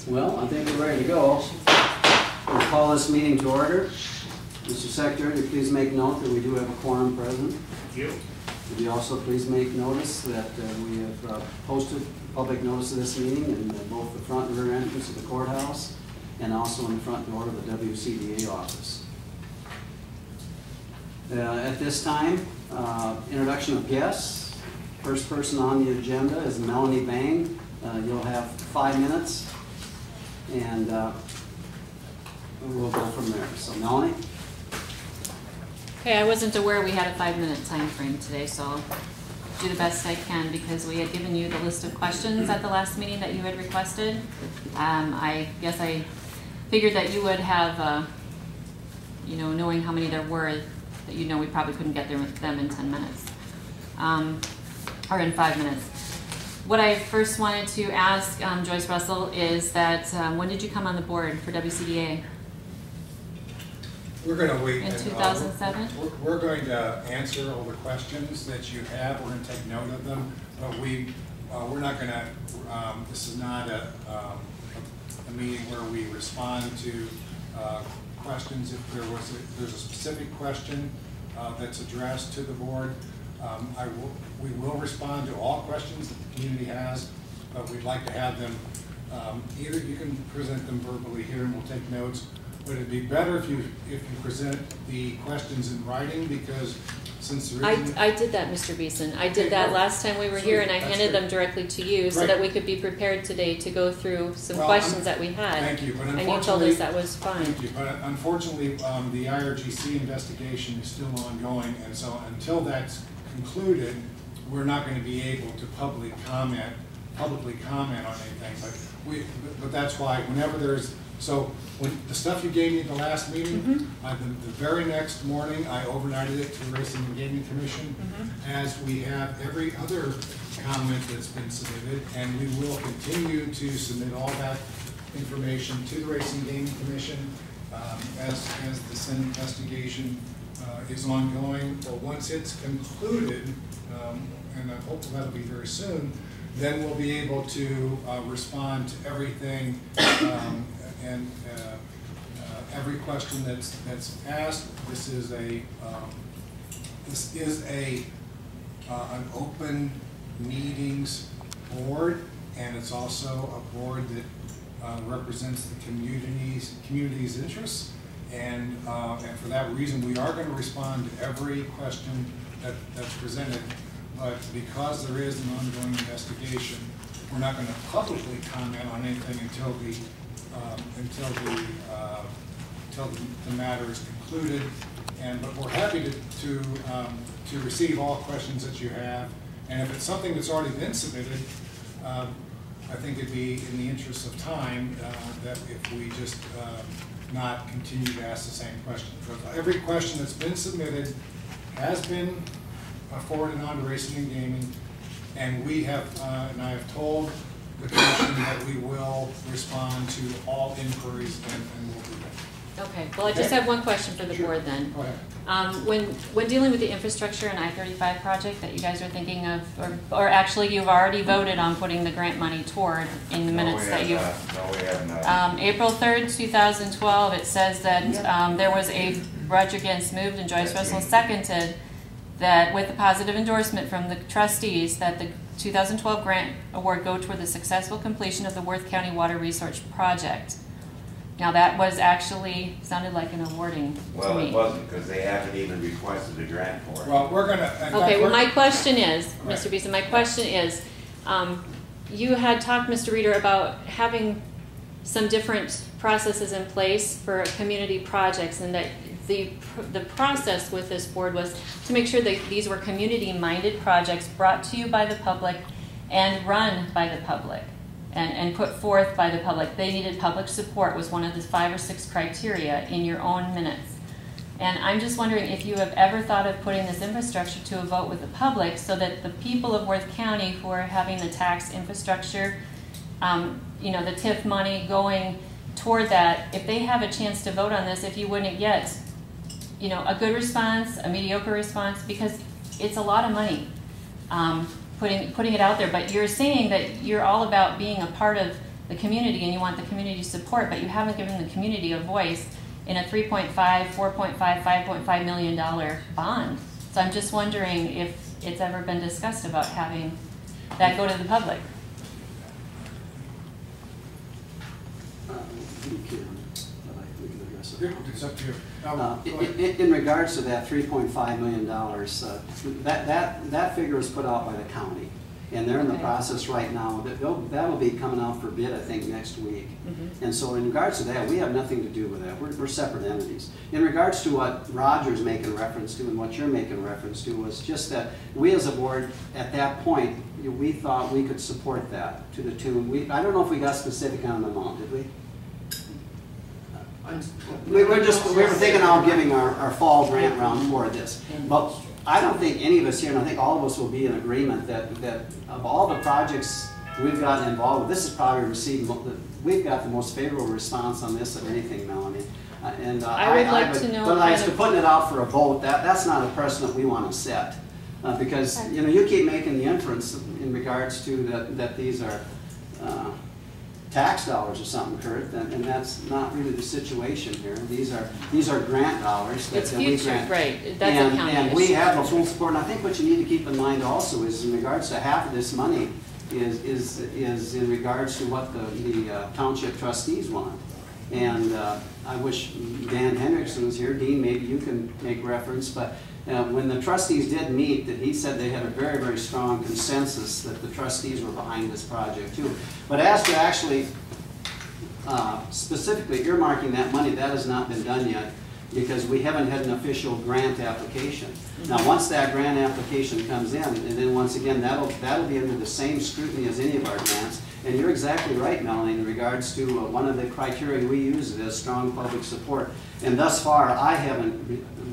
Well, I think we're ready to go. We'll call this meeting to order. Mr. Secretary, please make note that we do have a quorum present. Thank you. Would you also please make notice that we have posted public notice of this meeting in both the front and rear entrance of the courthouse and also in the front door of the WCDA office. At this time, introduction of guests. First person on the agenda is Melanie Bang. You'll have 5 minutes, and we'll go from there. So, Melanie? Okay, I wasn't aware we had a 5-minute time frame today, so I'll do the best I can because we had given you the list of questions at the last meeting that you had requested. I guess I figured that you would have, knowing how many there were, that we probably couldn't get there with them in 10 minutes, or in 5 minutes. What I first wanted to ask Joyce Russell is that when did you come on the board for WCDA? We're going to wait. In 2007? We're going to answer all the questions that you have. We're going to take note of them, but we're not going to. This is not a meeting where we respond to questions. If there's a specific question that's addressed to the board, we will respond to all questions that the community has, but we'd like to have them. Either you can present them verbally here, and we'll take notes. But it'd be better if you present the questions in writing, because since there isn't... I did that, Mr. Beeson. I did that last time we were here, and I handed them directly to you so that we could be prepared today to go through some questions that we had. Thank you, but and you told us that was fine. Thank you, but unfortunately, the IRGC investigation is still ongoing, and so until that's concluded, we're not going to be able to publicly comment on anything. But that's why whenever there's... So when the stuff you gave me at the last meeting, the very next morning I overnighted it to the Racing and Gaming Commission, as we have every other comment that's been submitted, and we will continue to submit all that information to the Racing and Gaming Commission as this investigation is ongoing. Well, once it's concluded, and I hope that'll be very soon, then we'll be able to respond to everything and every question that's asked. This is an open meetings board, and it's also a board that represents the community's interests. And for that reason, we are going to respond to every question that's presented. But because there is an ongoing investigation, we're not going to publicly comment on anything until the matter is concluded. But we're happy to receive all questions that you have. And if it's something that's already been submitted, I think it'd be in the interest of time that if we just not continue to ask the same question. But every question that's been submitted has been forwarded on to Racing and Gaming, and we have, and I have told the Commission that we will respond to all inquiries, and we'll do that. Okay. Well, I just have one question for the board then. Go ahead. When dealing with the infrastructure and I-35 project that you guys are thinking of, or actually you've already voted on putting the grant money toward in the minutes that you've... No, we have not. April 3rd, 2012, it says that there was a Roger Gans moved and Joyce Russell seconded that with the positive endorsement from the trustees that the 2012 grant award go toward the successful completion of the Worth County Water Resource Project. Now that was actually, sounded like an awarding to me. Well, it wasn't, because they haven't even requested a grant for it. Well, we're going to... Okay, well my question is, Mr. Beeson, my question is, you had talked, Mr. Reeder, about having some different processes in place for community projects, and that the process with this board was to make sure that these were community-minded projects brought to you by the public and run by the public and put forth by the public. They needed public support was one of the 5 or 6 criteria in your own minutes. And I'm just wondering if you have ever thought of putting this infrastructure to a vote with the public so that the people of Worth County who are having the tax infrastructure, the TIF money going toward that, if they have a chance to vote on this, if you wouldn't get a good response, a mediocre response, because it's a lot of money putting it out there. But you're saying that you're all about being a part of the community and you want the community support, but you haven't given the community a voice in a $3.5, $4.5, $5.5 million bond. So I'm just wondering if it's ever been discussed about having that go to the public. We can address it. It's up to you. In regards to that $3.5 million, that figure was put out by the county. And they're in the Okay. process right now. That'll be coming out for bid, I think, next week. Mm-hmm. And so in regards to that, we have nothing to do with that. We're separate entities. In regards to what Roger's making reference to and what you're making reference to was just that we as a board, at that point, we thought we could support that to the tune. I don't know if we got specific on the amount, did we? We were thinking of giving our fall grant round for this. But I don't think any of us here, and I think all of us will be in agreement that of all the projects we've gotten involved with, this has probably received, we've got the most favorable response on this of anything, Melanie. I would like to know But as to kind of- putting it out for a vote, that's not a precedent we want to set. Because, you know, you keep making the inference in regards to that these are tax dollars or something, Kurt, and that's not really the situation here. These are grant dollars that It's we future, grant. right, that's a county And we issue. have the full support, and I think what you need to keep in mind also is in regards to half of this money is in regards to what the township trustees want. And I wish Dan Hendrickson was here. Dean, maybe you can make reference, but when the trustees did meet, that he said they had a very, very strong consensus that the trustees were behind this project too. But as to actually specifically earmarking that money, that has not been done yet because we haven't had an official grant application. Now, once that grant application comes in, and then once again, that'll be under the same scrutiny as any of our grants. And you're exactly right, Melanie, in regards to one of the criteria we use is strong public support. And thus far,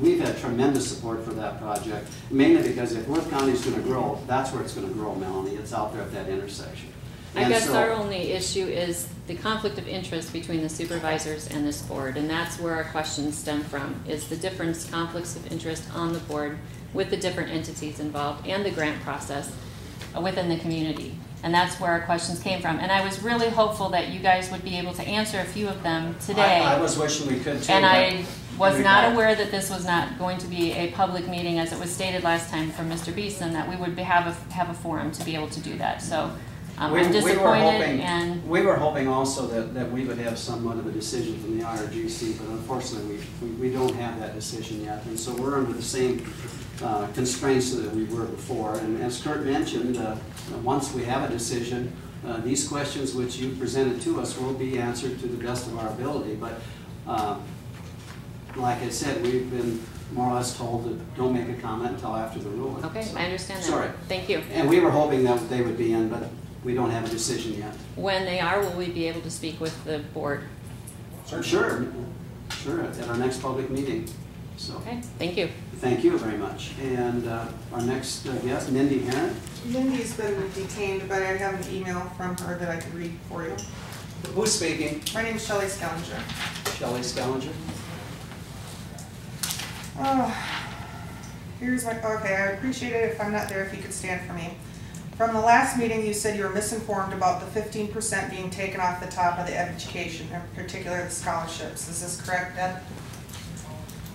we've had tremendous support for that project, mainly because if Worth County is going to grow, that's where it's going to grow, Melanie. It's out there at that intersection. I guess our only issue is the conflict of interest between the supervisors and this board, and that's where our questions stem from, is the different conflicts of interest on the board with the different entities involved and the grant process within the community. And that's where our questions came from. And I was really hopeful that you guys would be able to answer a few of them today. I was wishing we could too. And I was not aware that this was not going to be a public meeting, as it was stated last time from Mr. Beeson, that we would have a forum to be able to do that. So I'm disappointed. And we were hoping also that we would have somewhat of a decision from the IRGC, but unfortunately we don't have that decision yet. And so we're under the same constraints that we were before. And as Kurt mentioned, once we have a decision, these questions which you presented to us will be answered to the best of our ability. But like I said, we've been more or less told that don't make a comment until after the ruling. okay, So, I understand that. sorry. Thank you. And we were hoping that they would be in, but we don't have a decision yet. When they are, will we be able to speak with the board? Sure, at our next public meeting. So, Okay, thank you. thank you very much. And our next guest, Mindy Heron. Mindy's been detained, but I have an email from her that I could read for you. Who's speaking? My name is Shelley Skellinger. Shelley Skellinger. Okay, I appreciate it if I'm not there, if you could stand for me. From the last meeting, you said you were misinformed about the 15% being taken off the top of the education, in particular the scholarships. Is this correct, Deb?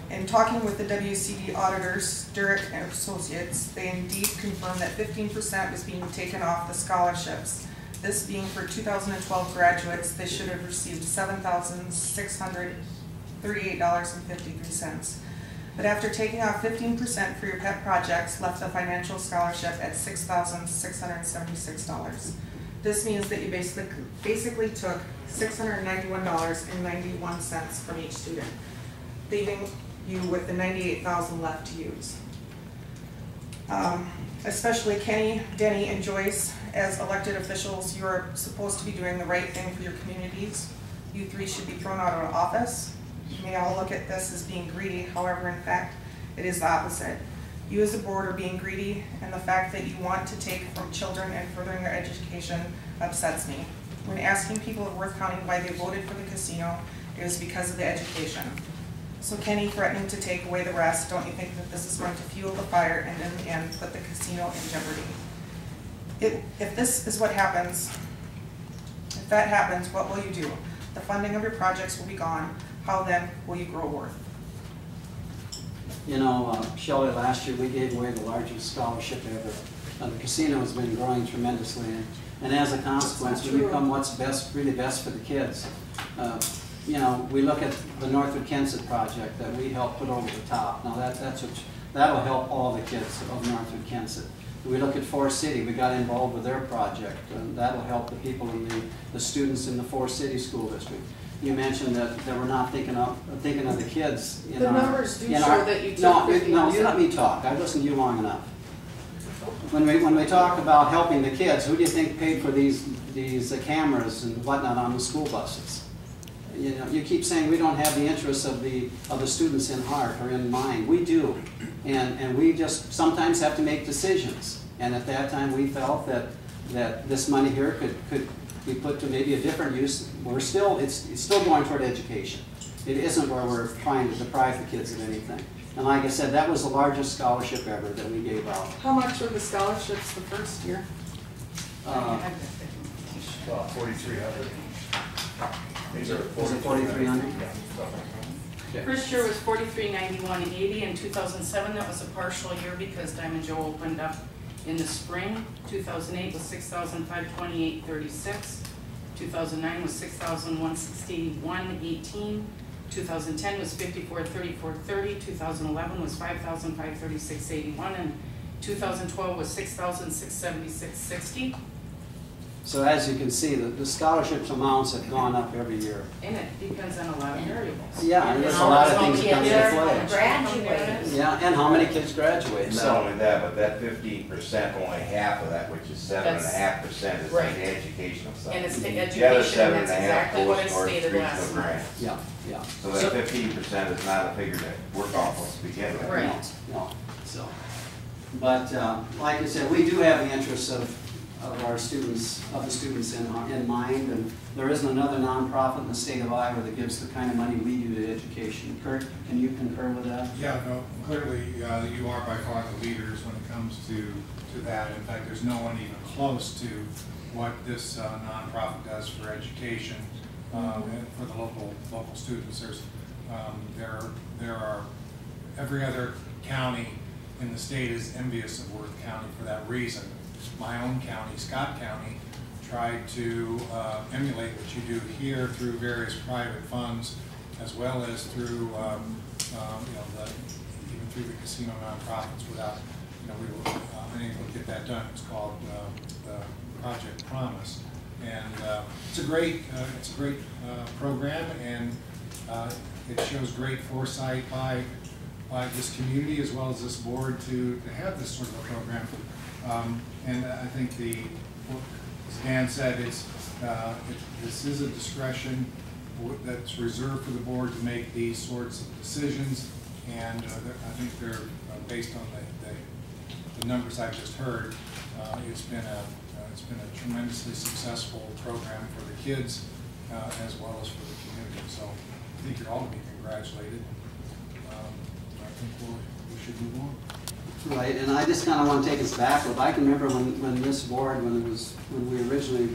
In talking with the WCDA auditors, Durrett and Associates, they indeed confirmed that 15% was being taken off the scholarships. This being for 2012 graduates, they should have received $7,638.53. But after taking off 15% for your pet projects, left the financial scholarship at $6,676. This means that you basically took $691.91 from each student, leaving you with the $98,000 left to use. Especially Kenny, Denny, and Joyce, as elected officials, you are supposed to be doing the right thing for your communities. You three should be thrown out of office. You may all look at this as being greedy, however, in fact, it is the opposite. You as a board are being greedy, and the fact that you want to take from children and furthering their education upsets me. When asking people of Worth County why they voted for the casino, it was because of the education. So Kenny threatening to take away the rest, don't you think that this is going to fuel the fire and in the end put the casino in jeopardy? If this is what happens, if If that happens, what will you do? The funding of your projects will be gone. How then will you grow Worth? You know, Shelley, last year we gave away the largest scholarship ever. The casino has been growing tremendously, and as a consequence, we become what's best, really best for the kids. You know, we look at the Northwood Kensett project that we helped put over the top. Now that'll help all the kids of Northwood Kensett. We look at Forest City, we got involved with their project, and that'll help the people in the students in the Forest City School District. You mentioned that we're not thinking of the kids in the our... numbers do show that you took 50%. No, you let me talk. I've listened to you long enough. When we talk about helping the kids, who do you think paid for these cameras and whatnot on the school buses? You know, you keep saying we don't have the interests of the students in heart or in mind. We do, and we just sometimes have to make decisions. And at that time, we felt that this money here could be put to maybe a different use. It's still going toward education. It isn't where we're trying to deprive the kids of anything. And like I said, that was the largest scholarship ever that we gave out. How much were the scholarships the first year? 4,300. Was it 4,300? Yeah. First year was $43.91.80. In 2007, that was a partial year because Diamond Joe opened up in the spring. 2008 was $6,528.36. 2009 was $6,161.18. 2010 was $54.34.30. 2011 was $5,536.81, and 2012 was $6,676.60. So as you can see, the scholarships amounts have gone up every year. And it depends on a lot of variables. Yeah, there's a lot of things that come into play. Graduated. Yeah, and how many kids graduate. And not So, only that, but that 15%, only half of that, which is 7.5%, is Right. like the educational side. And it's the The other education, that's 7.5 exactly what I goes towards stated regional last month. grants. yeah, yeah. So that 15% is not a figure to work off of to begin with. Right. No. So, but like I said, we do have the interests of our students, the students in mind, and there isn't another nonprofit in the state of Iowa that gives the kind of money we do to education. Kurt, can you concur with that? Yeah, no, clearly you are by far the leaders when it comes to that. In fact, there's no one even close to what this nonprofit does for education and for the local students. There are every other county in the state is envious of Worth County for that reason. My own county, Scott County, tried to emulate what you do here through various private funds, as well as through even through the casino nonprofits. Without we were unable to get that done. It's called the Project Promise, and it's a great program, and it shows great foresight by this community as well as this board to have this sort of a program. And I think as Dan said, this is a discretion that's reserved for the board to make these sorts of decisions, and I think they're based on the numbers I've just heard. It's been a tremendously successful program for the kids as well as for the community. So I think you're all to be congratulated. I think we should move on. Right, and I just kind of want to take us backward. I can remember when this board, when we originally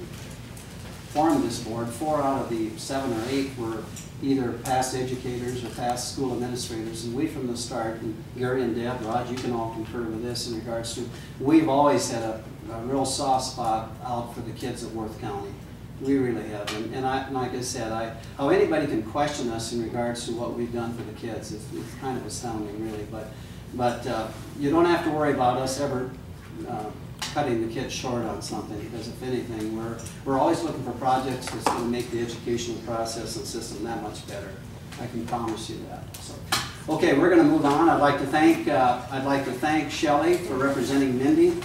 formed this board, 4 out of the 7 or 8 were either past educators or past school administrators, and we from the start, and Gary and Deb, Rod, you can all concur with this in regards to, we've always had a real soft spot out for the kids of Worth County. We really have, and like I said, how anybody can question us in regards to what we've done for the kids, it's kind of astounding, really. But you don't have to worry about us ever cutting the kids short on something, because if anything, we're always looking for projects that's going to make the educational process and system that much better. I can promise you that. So, okay, we're going to move on. I'd like to thank Shelley for representing Mindy,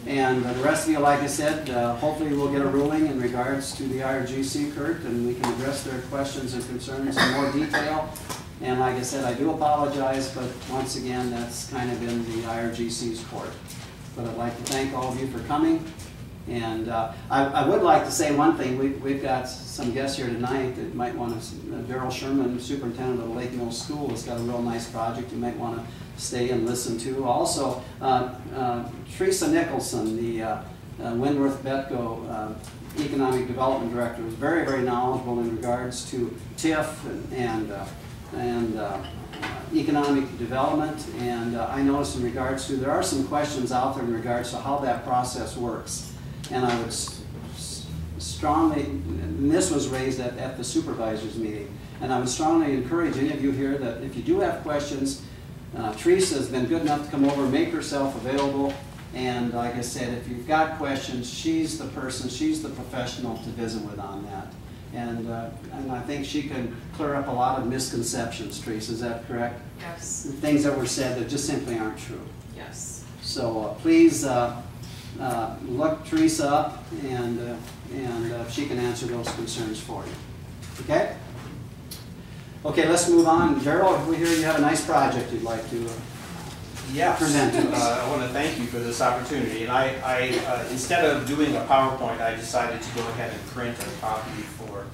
and the rest of you, like I said, hopefully we'll get a ruling in regards to the IRGC, Kurt, and we can address their questions and concerns in more detail. And like I said, I do apologize, but once again, that's kind of in the IRGC's court. But I'd like to thank all of you for coming. And I would like to say one thing. We've got some guests here tonight that might want to, Daryl Sherman, superintendent of the Lake Mill School, has got a real nice project you might want to stay and listen to. Also, Teresa Nicholson, the Winworth Betko, Economic Development Director, was very, very knowledgeable in regards to TIF and economic development. And I noticed in regards to, there are some questions out there in regards to how that process works. And I would strongly, and this was raised at the supervisors meeting, and I would strongly encourage any of you here that if you do have questions, Teresa has been good enough to come over, make herself available, and like I said, if you've got questions, she's the person, she's the professional to visit with on that. And I think she can clear up a lot of misconceptions, Teresa, is that correct? Yes. Things that were said that just simply aren't true. Yes. So please look Teresa up, and she can answer those concerns for you. Okay? Okay, let's move on. Gerald, we hear you have a nice project you'd like to Yes, present to us. I want to thank you for this opportunity. And I instead of doing a PowerPoint, I decided to go ahead and print a copy for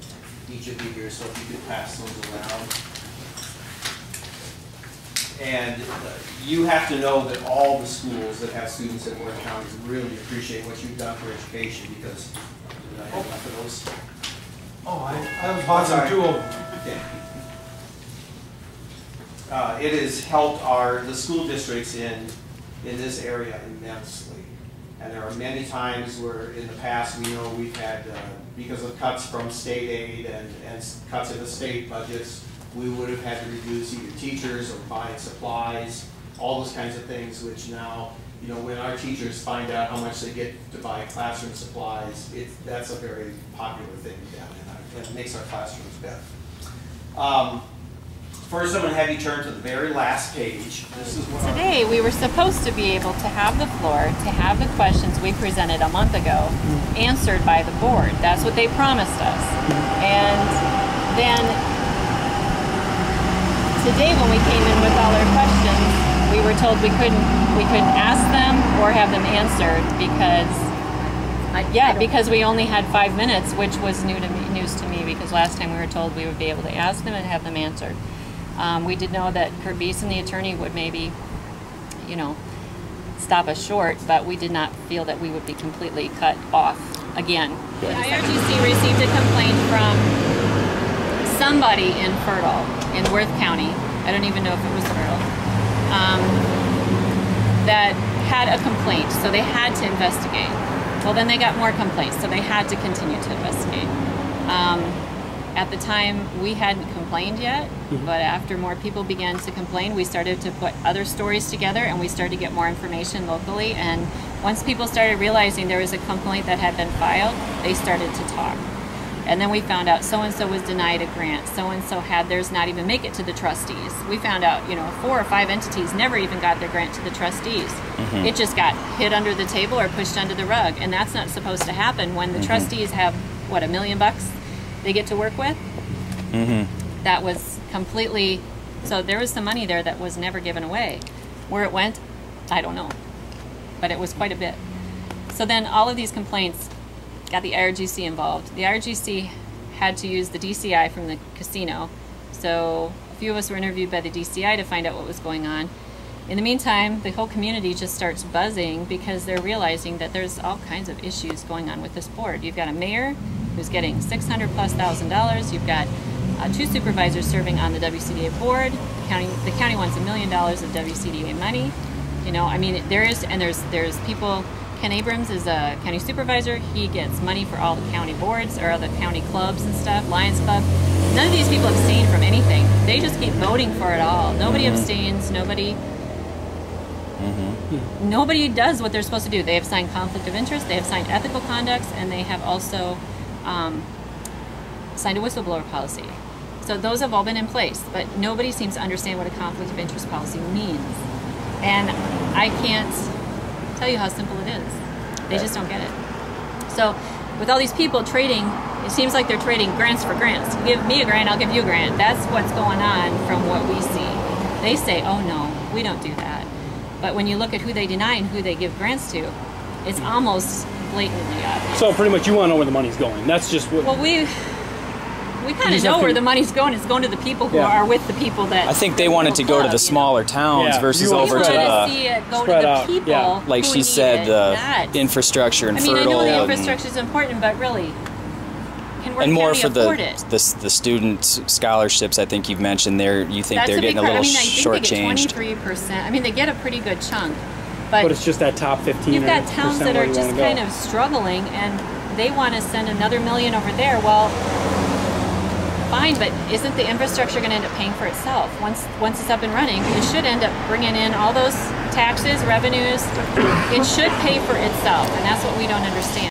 each of you here, so if you could pass those around. And you have to know that all the schools that have students in Worth County really appreciate what you've done for education, because I have enough of those. Oh, I was watching 2 of them. Okay. It has helped the school districts in this area immensely. And there are many times where in the past we know we've had, because of cuts from state aid and cuts in the state budgets, we would have had to reduce either teachers or buying supplies, all those kinds of things, which now, you know, when our teachers find out how much they get to buy classroom supplies, that's a very popular thing down there. It makes our classrooms better. First, I'm going to have you turn to the very last page. This is what Today, we were supposed to be able to have the floor, to have the questions we presented a month ago answered by the board. That's what they promised us. And then today, when we came in with all our questions, we were told we couldn't ask them or have them answered because we only had 5 minutes, which was news to me, because last time we were told we would be able to ask them and have them answered. We did know that Kurt Beeson, the attorney, would maybe, you know, stop us short, but we did not feel that we would be completely cut off again. The IRGC received a complaint from somebody in Fertile, in Worth County. I don't even know if it was Fertile, that had a complaint, so they had to investigate. Well, then they got more complaints, so they had to continue to investigate. At the time, we hadn't complained yet, but after more people began to complain, we started to put other stories together, and we started to get more information locally. And once people started realizing there was a complaint that had been filed, they started to talk. And then we found out so-and-so was denied a grant, so-and-so had theirs not even make it to the trustees. We found out, you know, 4 or 5 entities never even got their grant to the trustees. It just got hit under the table or pushed under the rug, and that's not supposed to happen when the trustees have, what, $1 million they get to work with? That was completely, so there was some money there that was never given away. Where it went, I don't know, but it was quite a bit. So then all of these complaints got the IRGC involved. The IRGC had to use the DCI from the casino, so a few of us were interviewed by the DCI to find out what was going on. In the meantime, the whole community just starts buzzing because they're realizing that there's all kinds of issues going on with this board. You've got a mayor who's getting $600,000+. You've got 2 supervisors serving on the WCDA board. The county wants $1 million of WCDA money. You know, I mean, there's people. Ken Abrams is a county supervisor. He gets money for all the county boards or all the county clubs and stuff, Lions Club. None of these people abstain from anything. They just keep voting for it all. Nobody abstains. Nobody does what they're supposed to do. They have signed conflict of interest. They have signed ethical conducts, and they have also signed a whistleblower policy. So those have all been in place, but nobody seems to understand what a conflict of interest policy means. And I can't tell you how simple it is. They just don't get it. So with all these people trading, it seems like they're trading grants for grants. You give me a grant, I'll give you a grant. That's what's going on from what we see. They say, oh no, we don't do that. But when you look at who they deny and who they give grants to, it's almost blatantly obvious. So pretty much you want to know where the money's going. That's just what... Well, We kind of know where the money's going. It's going to the people who are with the people that. I think they wanted to go to the smaller towns Yeah. versus You want over to We want to the, see it go to spread the out, people. yeah. like who she need said, it, the not- infrastructure and I mean, I fertile. know the and- infrastructure is important, but really, can Worth and more County for afford it? the student scholarships. I think you've mentioned there. You think That's they're a big getting a part. little I mean, I think they shortchanged. get 23%. I mean, they get a pretty good chunk, But it's just that top 15 you've got or towns percent that where are you just wanna go. kind of struggling, and they want to send another million over there. Well, fine, but isn't the infrastructure going to end up paying for itself once it's up and running? It should end up bringing in all those taxes, revenues. It should pay for itself, and that's what we don't understand.